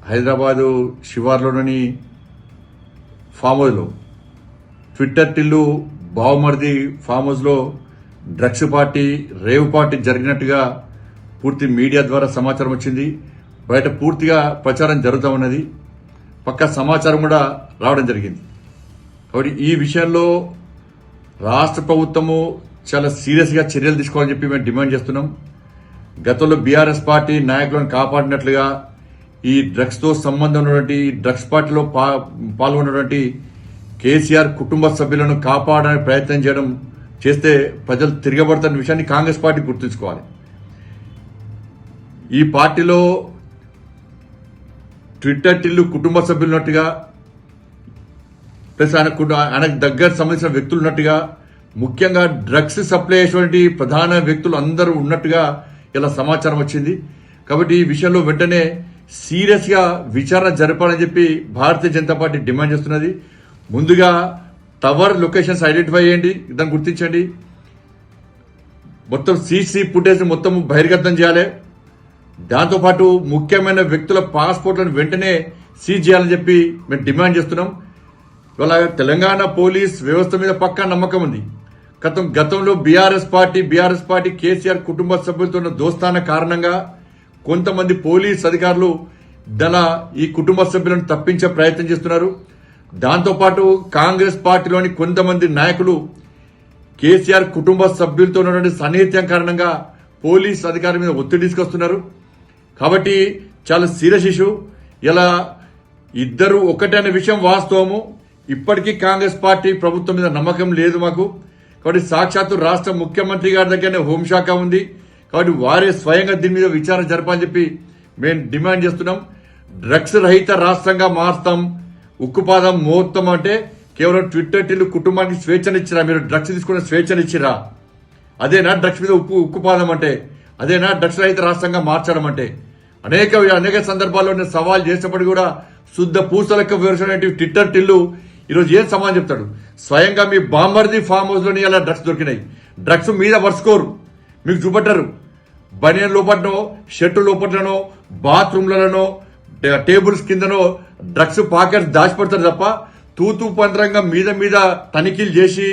Hyderabad శివార్లోని form హౌస్లో Twitter Tillu బావమర్ది form హౌస్లో drugs party rave party జరిగినట్టుగా పూర్తి మీడియా ద్వారా సమాచారం వచ్చింది. బయట పూర్తిగా ప్రచారం జరుగుతూ ఉన్నది. పక్కా సమాచారం కూడా రావడం జరిగింది. కాబట్టి ఈ విషయంలో రాష్ట్ర ప్రభుత్వము చాలా సీరియస్గా చర్యలు తీసుకోవాలని చెప్పి మేము డిమాండ్ చేస్తున్నాం. గతంలో బీఆర్ఎస్ పార్టీ నాయకులను కాపాడినట్లుగా ఈ డ్రగ్స్తో సంబంధం ఉన్నటువంటి డ్రగ్స్ పార్టీలో పాల్గొన్నటువంటి కేసీఆర్ కుటుంబ సభ్యులను కాపాడడానికి ప్రయత్నం చేయడం చేస్తే ప్రజలు తిరగబడుతున్న విషయాన్ని కాంగ్రెస్ పార్టీ గుర్తుంచుకోవాలి. ఈ పార్టీలో ట్విట్టర్ టిల్లు కుటుంబ సభ్యులున్నట్టుగా ప్లస్ ఆయనకు దగ్గర సంబంధించిన వ్యక్తులు ఉన్నట్టుగా ముఖ్యంగా డ్రగ్స్ సప్లై చేసేటువంటి ప్రధాన వ్యక్తులు అందరూ ఉన్నట్టుగా ఇలా సమాచారం వచ్చింది. కాబట్టి ఈ విషయంలో వెంటనే సీరియస్గా విచారణ జరపాలని చెప్పి భారతీయ జనతా పార్టీ డిమాండ్ చేస్తున్నది. ముందుగా టవర్ లొకేషన్స్ ఐడెంటిఫై చేయండి, దాన్ని గుర్తించండి. మొత్తం సీసీ ఫుటేజ్ మొత్తం బహిర్గతం చేయాలి. దాంతోపాటు ముఖ్యమైన వ్యక్తుల పాస్పోర్ట్లను వెంటనే సీజ్ చేయాలని చెప్పి మేము డిమాండ్ చేస్తున్నాం. ఇవాళ తెలంగాణ పోలీస్ వ్యవస్థ మీద పక్కా నమ్మకం ఉంది. గతంలో బీఆర్ఎస్ పార్టీ కేసీఆర్ కుటుంబ సభ్యులతో ఉన్న దోస్తాన కారణంగా కొంతమంది పోలీస్ అధికారులు ఈ కుటుంబ సభ్యులను తప్పించే ప్రయత్నం చేస్తున్నారు. దాంతోపాటు కాంగ్రెస్ పార్టీలోని కొంతమంది నాయకులు కేసీఆర్ కుటుంబ సభ్యులతో ఉన్నటువంటి సన్నిహిత్యం కారణంగా పోలీస్ అధికారుల మీద ఒత్తిడి తీసుకొస్తున్నారు. కాబట్టి చాలా సీరియస్ ఇష్యూ. ఇలా ఇద్దరు ఒకటే అనే విషయం వాస్తవము. ఇప్పటికీ కాంగ్రెస్ పార్టీ ప్రభుత్వం మీద నమ్మకం లేదు మాకు. కాబట్టి సాక్షాత్తు రాష్ట్ర ముఖ్యమంత్రి గారి దగ్గరనే హోంశాఖ ఉంది. కాబట్టి వారే స్వయంగా దీని మీద విచారణ జరపాలని చెప్పి మేము డిమాండ్ చేస్తున్నాం. డ్రగ్స్ రహిత రాష్ట్రంగా మారుస్తాం, ఉక్కుపాదం మోత్తం అంటే కేవలం ట్విట్టర్ టిల్లు కుటుంబానికి స్వేచ్ఛనిచ్చిరా? మీరు డ్రగ్స్ తీసుకునే స్వేచ్ఛనిచ్చిరా? అదేనా డ్రగ్స్ మీద ఉక్కుపాదం అంటే? అదేనా డ్రగ్స్ రహిత రాష్ట్రంగా మార్చడం అంటే? అనేక సందర్భాల్లో నేను సవాల్ చేసినప్పుడు కూడా శుద్ధ పూసలెక్క వివరించినటువంటి ట్విట్టర్ టిల్లు ఈరోజు ఏం సమాధానం చెప్తాడు? స్వయంగా మీ బాంబర్ది ఫామ్ హౌస్ లోని అలా డ్రగ్స్ దొరికినాయి. డ్రగ్స్ మీద వరుసుకోరు, మీకు చూపట్టారు. బనియన్ లోపట్నో, షర్టు లోపట్లనో, బాత్రూమ్లలోనో, టేబుల్స్ కిందనో డ్రగ్స్ పాకెట్స్ దాచిపెడతారు తప్ప తూతూ పంత్రంగా మీద తనిఖీలు చేసి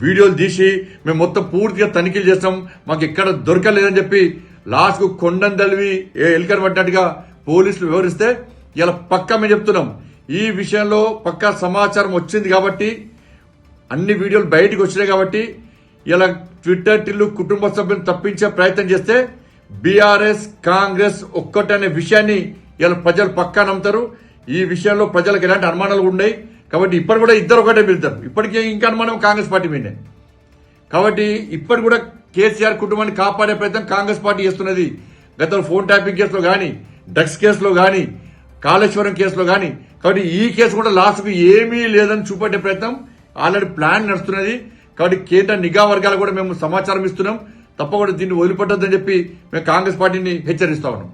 వీడియోలు తీసి మేము మొత్తం పూర్తిగా తనిఖీలు చేస్తాం, మాకు ఎక్కడ దొరకలేదని చెప్పి లాస్ట్కు కొండందలివి ఎలికర్ పట్టినట్టుగా పోలీసులు వివరిస్తే ఇలా పక్కా మేము చెప్తున్నాం. ఈ విషయంలో పక్కా సమాచారం వచ్చింది కాబట్టి, అన్ని వీడియోలు బయటకు వచ్చినాయి కాబట్టి ఇలా ట్విట్టర్ టిల్లు కుటుంబ సభ్యులను తప్పించే ప్రయత్నం చేస్తే బీఆర్ఎస్ కాంగ్రెస్ ఒక్కటనే విషయాన్ని ఇలా ప్రజలు పక్కా నమ్ముతారు. ఈ విషయంలో ప్రజలకు ఎలాంటి అనుమానాలు ఉన్నాయి. కాబట్టి ఇప్పటి కూడా ఇద్దరు ఒకటే వెళ్తారు. ఇప్పటికే ఇంకా అనుమానం కాంగ్రెస్ పార్టీ మీదే. కాబట్టి ఇప్పటి కూడా కేసీఆర్ కుటుంబాన్ని కాపాడే ప్రయత్నం కాంగ్రెస్ పార్టీ చేస్తున్నది. గతంలో ఫోన్ ట్యాపింగ్ కేసులో కానీ, డ్రగ్స్ కేసులో కానీ, కాళేశ్వరం కేసులో కానీ. కాబట్టి ఈ కేసు కూడా లాస్ట్కు ఏమీ లేదని చూపెట్టే ప్రయత్నం ఆల్రెడీ ప్లాన్ నడుస్తున్నది. కాబట్టి కేంద్ర నిఘా వర్గాలు కూడా మేము సమాచారం ఇస్తున్నాం. తప్పకుండా దీన్ని వదిలిపెట్టొద్దని చెప్పి మేము కాంగ్రెస్ పార్టీని హెచ్చరిస్తా ఉన్నాం.